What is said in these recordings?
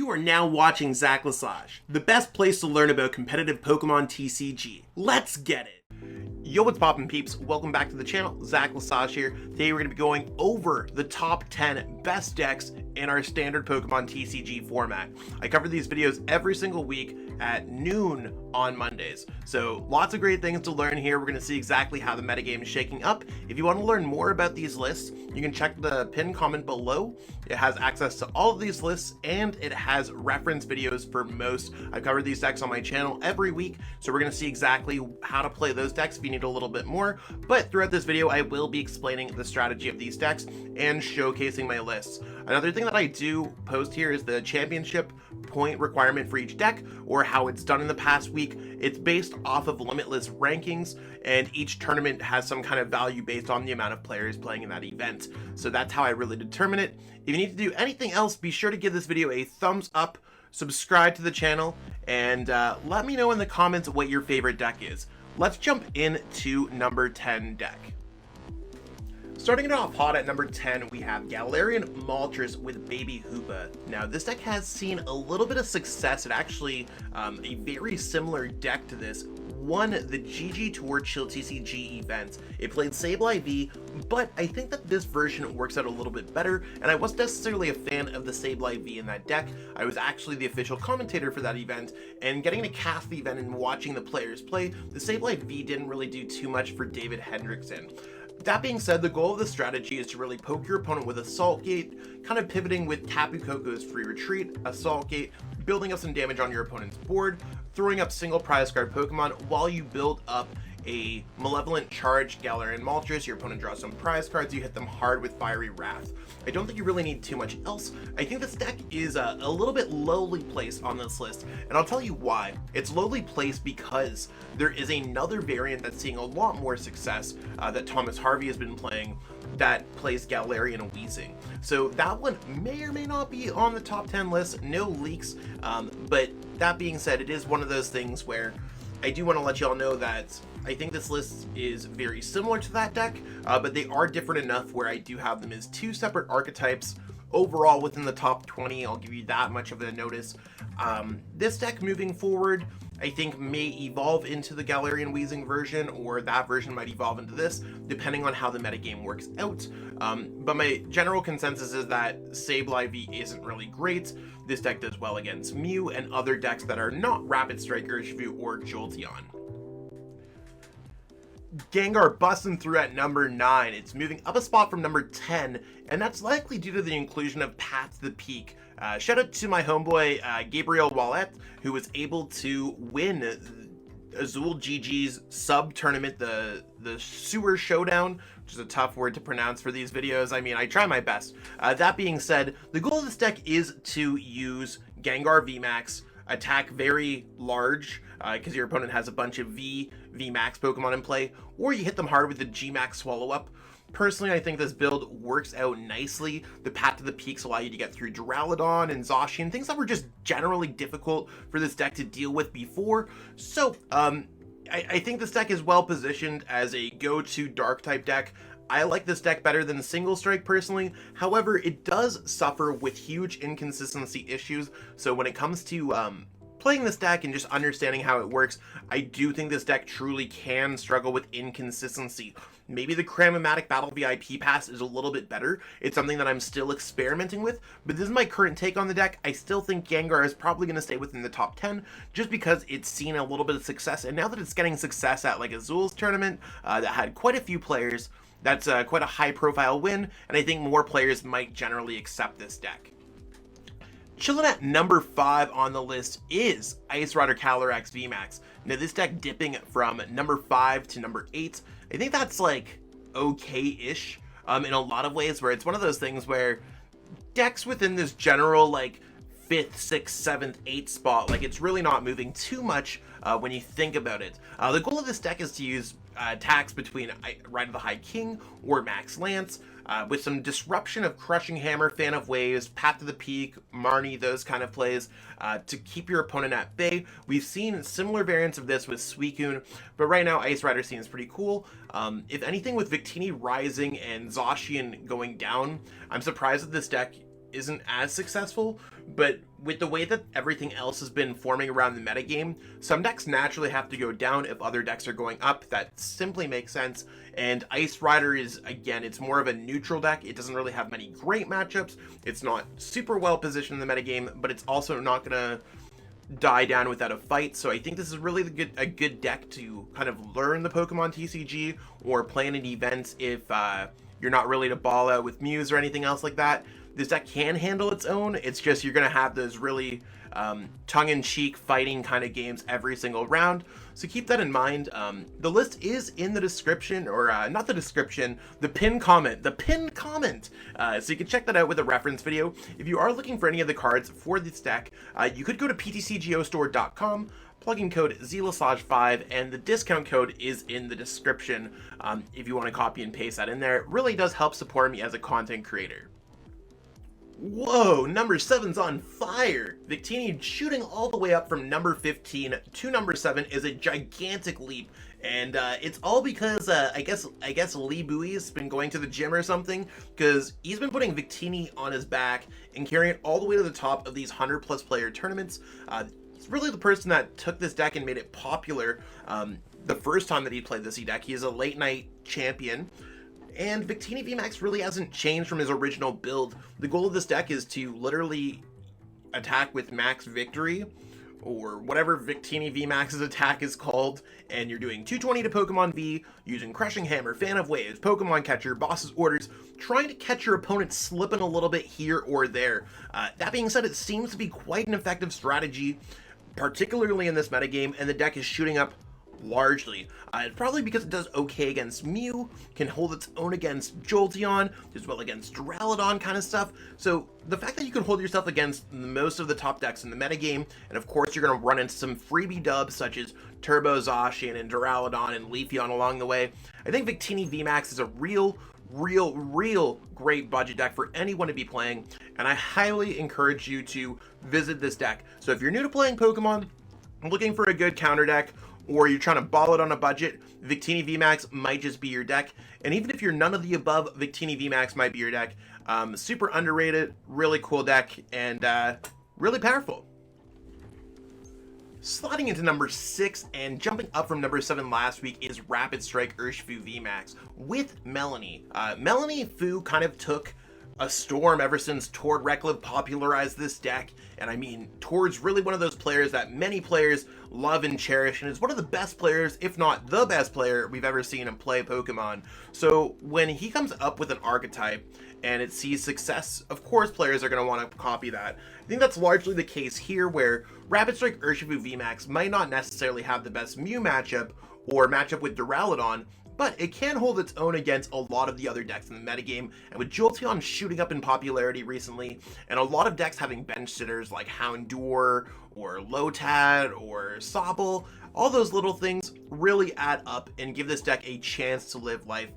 You are now watching Zach Lesage, the best place to learn about competitive Pokemon TCG. Let's get it! Yo, what's poppin' peeps? Welcome back to the channel, Zach Lesage here. Today we're going to be going over the top 10 best decks in our standard Pokemon TCG format. I cover these videos every single week at noon on Mondays. So lots of great things to learn here. We're going to see exactly how the metagame is shaking up. If you want to learn more about these lists, you can check the pinned comment below. It has access to all of these lists and it has reference videos for most. I cover these decks on my channel every week, so we're going to see exactly how to play those decks if you need a little bit more. But throughout this video, I will be explaining the strategy of these decks and showcasing my lists. Another thing that I do post here is the championship point requirement for each deck, or how it's done in the past week. It's based off of limitless rankings, and each tournament has some kind of value based on the amount of players playing in that event. So that's how I really determine it. If you need to do anything else, be sure to give this video a thumbs up, subscribe to the channel, and let me know in the comments what your favorite deck is. Let's jump into number 10 deck. Starting it off hot at number 10, we have Galarian MOLTRES with Baby Hoopa. Now, this deck has seen a little bit of success. It actually, a very similar deck to this, won the GG Tour Chill TCG event. It played Sableye V, but I think that this version works out a little bit better, and I wasn't necessarily a fan of the Sableye V in that deck. I was actually the official commentator for that event, and getting to cast the event and watching the players play, the Sableye V didn't really do too much for David Hendrickson. That being said, the goal of the strategy is to really poke your opponent with Assault Gate, kind of pivoting with Tapu Koko's Free Retreat, Assault Gate, building up some damage on your opponent's board, throwing up single prize card Pokemon while you build up a Malevolent Charge Galarian Moltres. Your opponent draws some prize cards, you hit them hard with Fiery Wrath. I don't think you really need too much else. I think this deck is a little bit lowly placed on this list, and I'll tell you why. It's lowly placed because there is another variant that's seeing a lot more success that Thomas Harvey has been playing, that plays Galarian Weezing. So that one may or may not be on the top 10 list, no leaks, but that being said, it is one of those things where I do want to let y'all know that I think this list is very similar to that deck, but they are different enough where I do have them as two separate archetypes. Overall, within the top 20, I'll give you that much of a notice. This deck moving forward, I think may evolve into the Galarian Weezing version, or that version might evolve into this, depending on how the metagame works out. But my general consensus is that Sableye V isn't really great. This deck does well against Mew and other decks that are not Rapid Strike, URSHIFU, or Jolteon. Gengar busting through at number 9. It's moving up a spot from number 10, and that's likely due to the inclusion of Path to the Peak. Shout out to my homeboy Gabriel Wallet, who was able to win Azul GG's sub-tournament, the Sewer Showdown, which is a tough word to pronounce for these videos. I mean, I try my best. That being said, the goal of this deck is to use Gengar VMAX, attack very large, because your opponent has a bunch of VMAX Pokemon in play, or you hit them hard with the GMAX Swallow Up. Personally, I think this build works out nicely. The Path to the Peaks allow you to get through Duraludon and Zacian, things that were just generally difficult for this deck to deal with before. So, I think this deck is well positioned as a go-to Dark type deck. I like this deck better than Single Strike personally. However, it does suffer with huge inconsistency issues. So when it comes to playing this deck and just understanding how it works, I do think this deck truly can struggle with inconsistency. Maybe the Cramomatic Battle VIP Pass is a little bit better. It's something that I'm still experimenting with, but this is my current take on the deck. I still think Gengar is probably going to stay within the top 10 just because it's seen a little bit of success, and now that it's getting success at like Azul's tournament that had quite a few players, that's quite a high profile win, and I think more players might generally accept this deck. Chilling at number 5 on the list is Ice Rider CALYREX VMAX. Now this deck dipping from number 5 to number 8, I think that's like okay-ish in a lot of ways, where it's one of those things where decks within this general like 5th, 6th, 7th, 8th spot, like it's really not moving too much when you think about it. The goal of this deck is to use attacks between Ride of the High King or Max Lance, with some disruption of Crushing Hammer, Fan of Waves, Path to the Peak, Marnie, those kind of plays, to keep your opponent at bay. We've seen similar variants of this with Suicune, but right now Ice Rider seems pretty cool. If anything, with Victini rising and Zacian going down, I'm surprised that this deck isn't as successful, but with the way that everything else has been forming around the metagame, some decks naturally have to go down if other decks are going up. That simply makes sense. And Ice Rider is, again, it's more of a neutral deck. It doesn't really have many great matchups. It's not super well positioned in the metagame, but it's also not gonna die down without a fight. So I think this is really a good deck to kind of learn the Pokemon TCG or plan an event if you're not really to ball out with Muse or anything else like that. This deck can handle its own. It's just you're going to have those really tongue-in-cheek fighting kind of games every single round. So keep that in mind. The list is in the description, or not the description, the pinned comment. So you can check that out with a reference video. If you are looking for any of the cards for this deck, you could go to PTCGO plug in code ZLesage5, and the discount code is in the description if you want to copy and paste that in there. It really does help support me as a content creator. Whoa, number 7's on fire. Victini shooting all the way up from number 15 to number 7 is a gigantic leap. And it's all because I guess Lee Bowie's been going to the gym or something, because he's been putting Victini on his back and carrying it all the way to the top of these 100+ player tournaments. He's really the person that took this deck and made it popular the first time that he played this deck. He is a late night champion. And Victini VMAX really hasn't changed from his original build. The goal of this deck is to literally attack with max victory, or whatever Victini VMAX's attack is called, and you're doing 220 to Pokemon V, using Crushing Hammer, Fan of Waves, Pokemon Catcher, Boss's Orders, trying to catch your opponent slipping a little bit here or there. That being said, it seems to be quite an effective strategy, particularly in this metagame, and the deck is shooting up largely. Probably because it does okay against Mew, can hold its own against Jolteon, as well against Duraludon kind of stuff. So the fact that you can hold yourself against most of the top decks in the metagame, and of course you're going to run into some freebie dubs such as Turbo Zacian and Duraludon and Leafeon along the way, I think Victini VMAX is a real great budget deck for anyone to be playing, and I highly encourage you to visit this deck. So if you're new to playing Pokemon, looking for a good counter deck, or you're trying to ball it on a budget, Victini VMAX might just be your deck. And even if you're none of the above, Victini VMAX might be your deck. Super underrated, really cool deck, and really powerful. Slotting into number 6 and jumping up from number 7 last week is Rapid Strike URSHIFU VMAX with Melony. Melony Fu kind of took a storm ever since Tord Reklev popularized this deck, and I mean, Tord's really one of those players that many players love and cherish, and is one of the best players, if not the best player we've ever seen him play Pokemon. So when he comes up with an archetype and it sees success, of course players are going to want to copy that. I think that's largely the case here, where Rapid Strike URSHIFU VMAX might not necessarily have the best Mew matchup or matchup with Duraludon, but it can hold its own against a lot of the other decks in the metagame, and with Jolteon shooting up in popularity recently, and a lot of decks having bench sitters like Houndour, or Lotad, or Sobble, all those little things really add up and give this deck a chance to live life.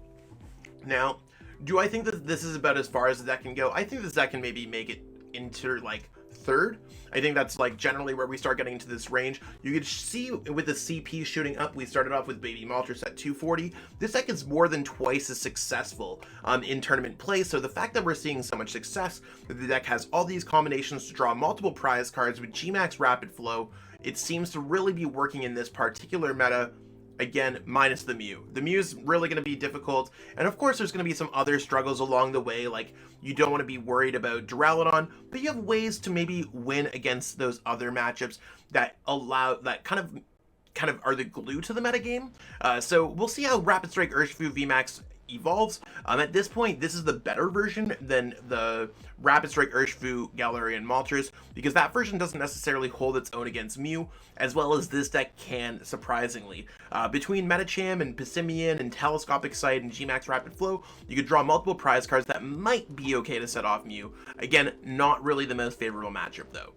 Now, do I think that this is about as far as the deck can go? I think this deck can maybe make it into, like, third. I think that's like generally where we start getting into this range. You could see with the CP shooting up, we started off with Baby MOLTRES at 240. This deck is more than twice as successful in tournament play, so the fact that we're seeing so much success, that the deck has all these combinations to draw multiple prize cards with GMAX Rapid Flow, it seems to really be working in this particular meta. Again, minus the Mew. The Mew's really going to be difficult, and of course there's going to be some other struggles along the way, like you don't want to be worried about Duraludon, but you have ways to maybe win against those other matchups that kind of are the glue to the metagame. So we'll see how Rapid Strike URSHIFU VMAX evolves. At this point, this is the better version than the Rapid Strike URSHIFU Galarian MOLTRES, because that version doesn't necessarily hold its own against Mew, as well as this deck can, surprisingly. Between Metacham and Pissimian and Telescopic Sight and GMAX Rapid Flow, you could draw multiple prize cards that might be okay to set off Mew. Again, not really the most favorable matchup though.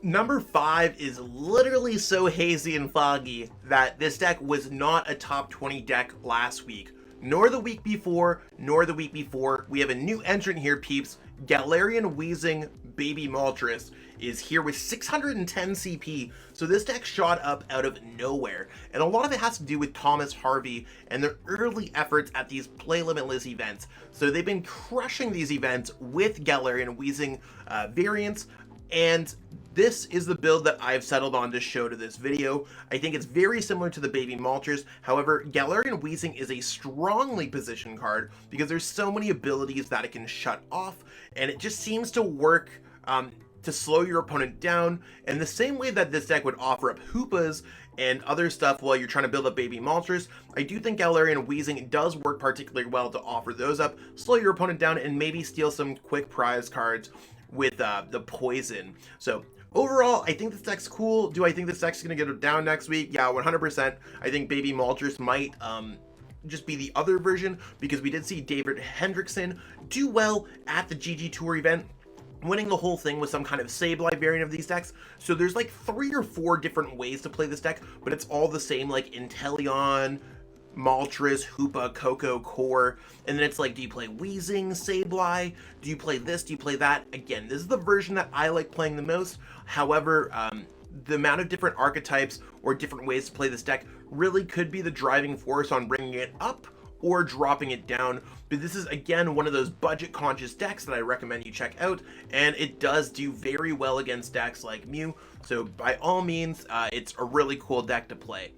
Number 5 is literally so hazy and foggy that this deck was not a top 20 deck last week, nor the week before, nor the week before. We have a new entrant here, peeps. Galarian Weezing Baby MOLTRES is here with 610 CP, so this deck shot up out of nowhere, and a lot of it has to do with Thomas Harvey and their early efforts at these play limitless events. So they've been crushing these events with Galarian Weezing variants, and this is the build that I've settled on to show to this video. I think it's very similar to the Baby MOLTRES. However, Galarian Weezing is a strongly positioned card because there's so many abilities that it can shut off, and it just seems to work to slow your opponent down in the same way that this deck would offer up Hoopas and other stuff while you're trying to build up Baby MOLTRES. I do think Galarian Weezing does work particularly well to offer those up, slow your opponent down, and maybe steal some quick prize cards with the poison. So overall, I think this deck's cool. Do I think this deck's going to get down next week? Yeah, 100%. I think Baby MOLTRES might just be the other version, because we did see David Hendrickson do well at the GG Tour event, winning the whole thing with some kind of Sableye variant of these decks. So there's like 3 or 4 different ways to play this deck, but it's all the same, like Inteleon, Moltres, Hoopa, Coco, Core, and then it's like, do you play Weezing, Sableye? Do you play this? Do you play that? Again, this is the version that I like playing the most. However, the amount of different archetypes or different ways to play this deck really could be the driving force on bringing it up or dropping it down. But this is, again, one of those budget conscious decks that I recommend you check out, and it does do very well against decks like Mew. So by all means, it's a really cool deck to play.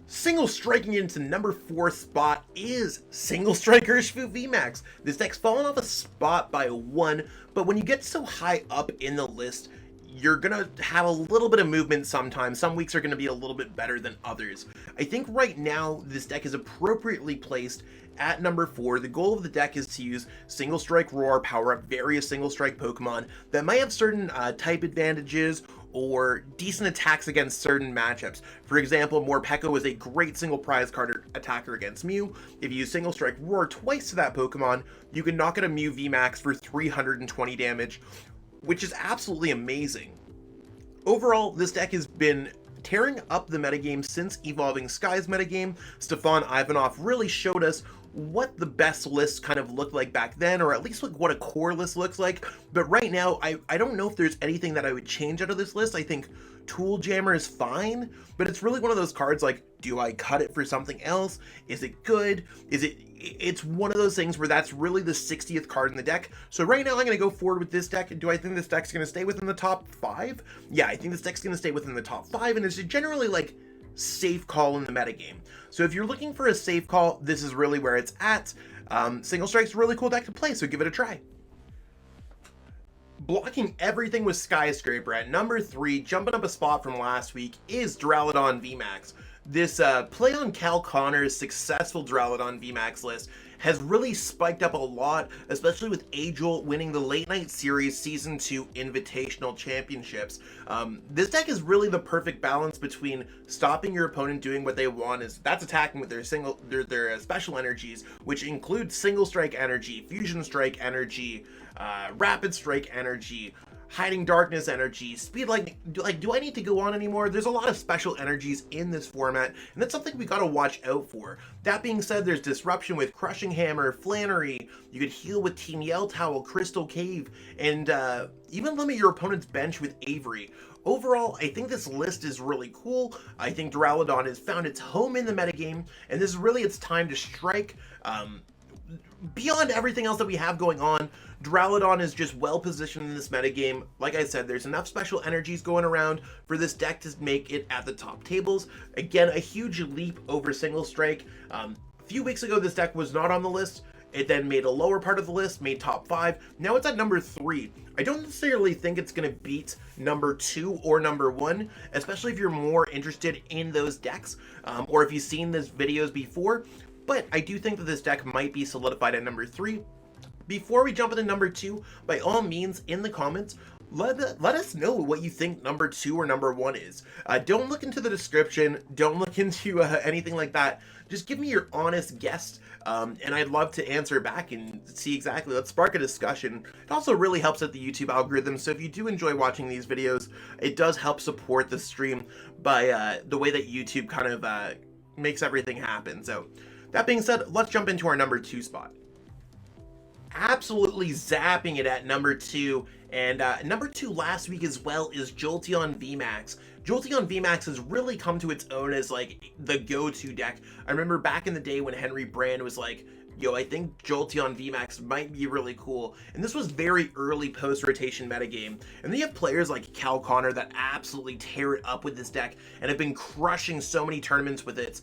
Single striking into number 4 spot is Single Strike URSHIFU VMAX. This deck's fallen off a spot by 1, but when you get so high up in the list, you're gonna have a little bit of movement sometimes. Some weeks are gonna be a little bit better than others. I think right now this deck is appropriately placed at number 4. The goal of the deck is to use Single Strike Roar, power up various Single Strike Pokemon that might have certain type advantages or decent attacks against certain matchups. For example, Morpeko is a great single prize card attacker against Mew. If you use Single Strike Roar twice to that Pokemon, you can knock out a Mew VMAX for 320 damage, which is absolutely amazing. Overall, this deck has been tearing up the metagame since Evolving Skies metagame. Stefan Ivanov really showed us what the best lists kind of looked like back then, or at least like what a core list looks like. But right now, I don't know if there's anything that I would change out of this list. I think Tool Jammer is fine, but it's really one of those cards like, do I cut it for something else? Is it good? It's one of those things where that's really the 60th card in the deck. So right now I'm going to go forward with this deck. Do I think this deck's going to stay within the top 5? Yeah, I think this deck's going to stay within the top 5, and it's generally like safe call in the metagame. So if you're looking for a safe call, this is really where it's at. Single Strike's a really cool deck to play, so give it a try. Blocking everything with Skyscraper at number 3, jumping up a spot from last week, is Duraludon VMAX. This play on Cal Connor's successful Duraludon VMAX list has really spiked up a lot, especially with Angel winning the Late Night Series Season 2 Invitational Championships. This deck is really the perfect balance between stopping your opponent doing what they want, that's attacking with their special energies, which include Single Strike Energy, Fusion Strike Energy, Rapid Strike Energy, Hiding Darkness Energy, Speed Lightning. Do I need to go on anymore? There's a lot of special energies in this format, and that's something we gotta watch out for. That being said, there's Disruption with Crushing Hammer, Flannery. You could heal with Team Yell Towel, Crystal Cave, and even limit your opponent's bench with Avery. Overall, I think this list is really cool. I think Duraludon has found its home in the metagame, and this is really its time to strike. Beyond everything else that we have going on, Duraludon is just well positioned in this metagame. Like I said, there's enough special energies going around for this deck to make it at the top tables. Again, a huge leap over Single Strike. A few weeks ago, this deck was not on the list. It then made a lower part of the list, made top 5. Now it's at number 3. I don't necessarily think it's going to beat number 2 or number 1, especially if you're more interested in those decks, or if you've seen these videos before. But I do think that this deck might be solidified at number 3. Before we jump into number 2, by all means, in the comments, let us know what you think number 2 or number 1 is. Don't look into the description. Don't look into anything like that. Just give me your honest guess, and I'd love to answer back and see exactly. Let's spark a discussion. It also really helps out the YouTube algorithm, so if you do enjoy watching these videos, it does help support the stream by the way that YouTube kind of makes everything happen. So that being said, let's jump into our number 2 spot. Absolutely zapping it at number 2 And number 2 last week as well is JOLTEON VMAX. JOLTEON VMAX has really come to its own as like the go-to deck. I remember back in the day when Henry Brand was like, yo, I think JOLTEON VMAX might be really cool. And this was very early post-rotation metagame. And then you have players like Cal Connor that absolutely tear it up with this deck and have been crushing so many tournaments with it,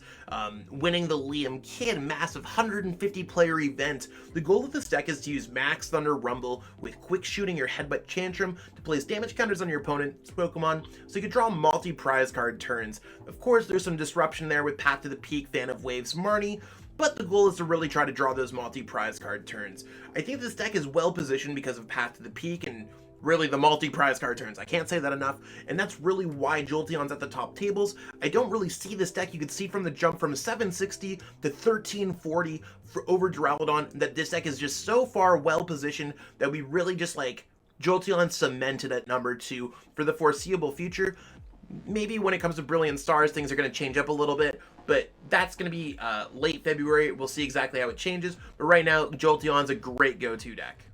winning the Liam Kidd massive 150 player event. The goal of this deck is to use Max Thunder Rumble with quick shooting your Headbutt Tantrum to place damage counters on your opponent's Pokemon so you can draw multi-prize card turns. Of course, there's some disruption there with Path to the Peak, Fan of Waves, Marnie, but the goal is to really try to draw those multi-prize card turns. I think this deck is well positioned because of Path to the Peak and really the multi-prize card turns. I can't say that enough, and that's really why Jolteon's at the top tables. I don't really see this deck. You can see from the jump from 760 to 1340 for over Duraludon that this deck is just so far well positioned that we really just like Jolteon cemented at number 2 for the foreseeable future. Maybe when it comes to Brilliant Stars, things are going to change up a little bit, but that's going to be late February. We'll see exactly how it changes, but right now, Jolteon's a great go-to deck.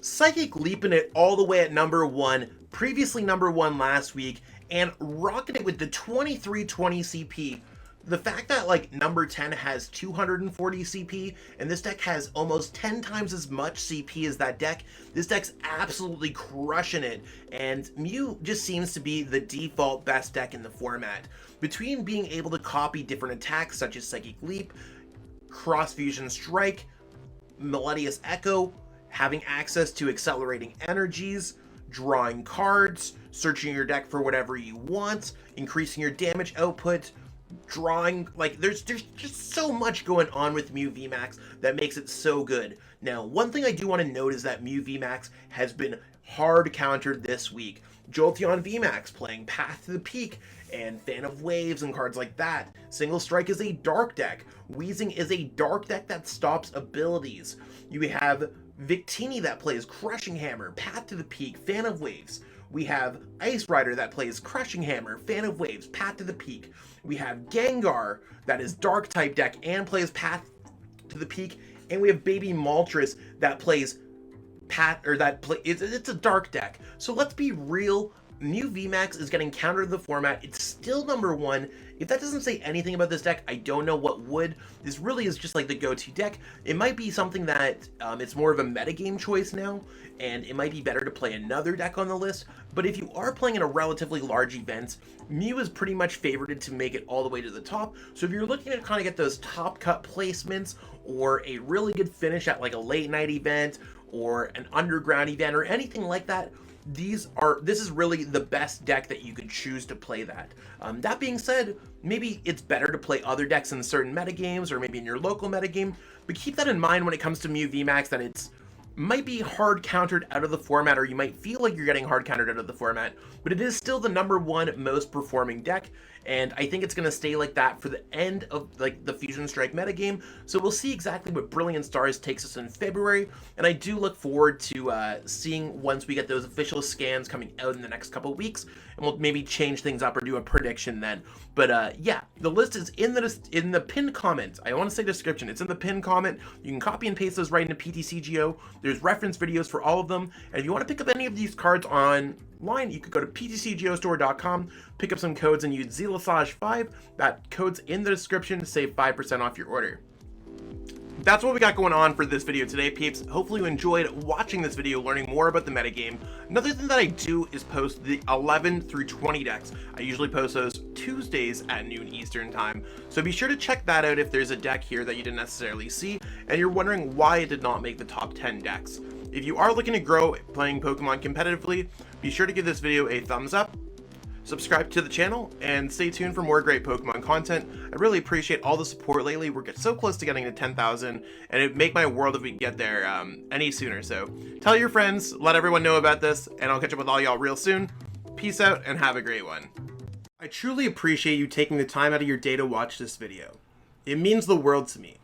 Psychic leaping it all the way at number 1, previously number 1 last week, and rocking it with the 2320 CP. The fact that like number 10 has 240 CP and this deck has almost 10 times as much CP as that deck, this deck's absolutely crushing it, and Mew just seems to be the default best deck in the format. Between being able to copy different attacks such as Psychic Leap, Cross Fusion Strike, Melodious Echo, having access to accelerating energies, drawing cards, searching your deck for whatever you want, increasing your damage output, drawing, like there's just so much going on with Mew VMAX that makes it so good. Now, one thing I do want to note is that Mew VMAX has been hard countered this week. Jolteon VMAX playing Path to the Peak and Fan of Waves and cards like that. Single Strike is a dark deck. Weezing is a dark deck that stops abilities. You have Victini that plays Crushing Hammer, Path to the Peak, Fan of Waves. We have Ice Rider that plays Crushing Hammer, Fan of Waves, Path to the Peak. We have Gengar that is dark type deck and plays Path to the Peak. And we have Baby MOLTRES that plays it's a dark deck. So let's be real, Mew VMAX is getting countered in the format. It's still number 1. If that doesn't say anything about this deck, I don't know what would. This really is just like the go-to deck. It might be something that it's more of a metagame choice now, and it might be better to play another deck on the list. But if you are playing in a relatively large event, Mew is pretty much favorited to make it all the way to the top. So if you're looking to kind of get those top cut placements or a really good finish at like a late night event or an underground event or anything like that, this is really the best deck that you could choose to play that. That being said, maybe it's better to play other decks in certain metagames or maybe in your local metagame, but keep that in mind when it comes to Mew VMAX, that it's might be hard countered out of the format, or you might feel like you're getting hard countered out of the format, but it is still the number 1 most performing deck, and I think it's going to stay like that for the end of like the Fusion Strike metagame. So we'll see exactly what Brilliant Stars takes us in February, and I do look forward to seeing once we get those official scans coming out in the next couple weeks, and we'll maybe change things up or do a prediction then. But yeah, the list is in the pinned comment. I want to say description. It's in the pinned comment. You can copy and paste those right into PTCGO. There's reference videos for all of them, and if you want to pick up any of these cards online, you could go to PTCGOstore.com, pick up some codes, and use Lesage5. That code's in the description to save 5% off your order. That's what we got going on for this video today, peeps. Hopefully you enjoyed watching this video, learning more about the metagame. Another thing that I do is post the 11 through 20 decks. I usually post those Tuesdays at noon Eastern time. So be sure to check that out if there's a deck here that you didn't necessarily see and you're wondering why it did not make the top 10 decks. If you are looking to grow playing Pokemon competitively, be sure to give this video a thumbs up, subscribe to the channel, and stay tuned for more great Pokemon content. I really appreciate all the support lately. We're so close to getting to 10,000, and it'd make my world if we get there any sooner. So tell your friends, let everyone know about this, and I'll catch up with all y'all real soon. Peace out, and have a great one. I truly appreciate you taking the time out of your day to watch this video. It means the world to me.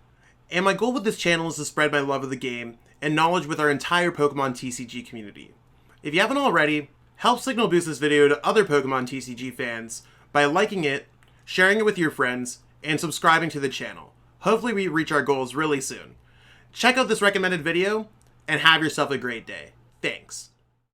And my goal with this channel is to spread my love of the game and knowledge with our entire Pokemon TCG community. If you haven't already, help signal boost this video to other Pokemon TCG fans by liking it, sharing it with your friends, and subscribing to the channel. Hopefully we reach our goals really soon. Check out this recommended video, and have yourself a great day. Thanks.